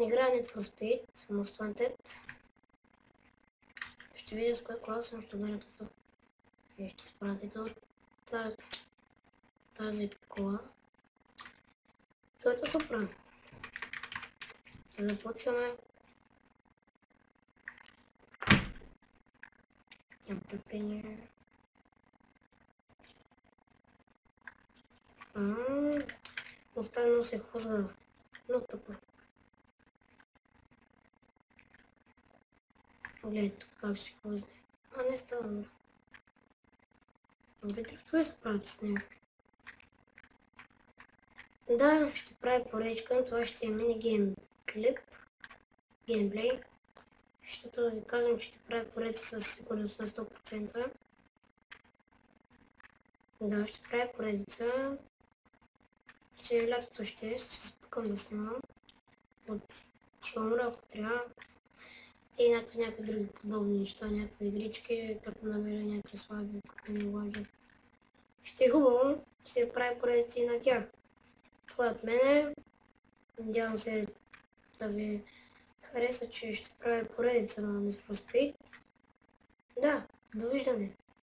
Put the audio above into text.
Играя Need for Speed, Most Wanted. Ще видя с кой кола съм ще ударя това. И ще спрати тази кола. Това е супер. Започваме. Няма търпение. Останало се хлъзга. Много тъпо. Гледай тук как ще хлъзне. Не става добре. Добре, дрифтове се правят с него. Да, ще прави поредичка, това ще е мини гейм клип. Геймплей. Защото ви казвам, че ще прави поредица със сигурност на 100%. Да, ще прави поредица. Лятото ще спукам да снимам. Ще умра, ако трябва. И някакви други подобни неща, някакви игрички, като намеря някакви слаби, като ми лаги. Ще е хубаво, ще прави поредици на тях. Това е от мене. Надявам се да ви хареса, че ще прави поредица на Need for Speed. Да, довиждане!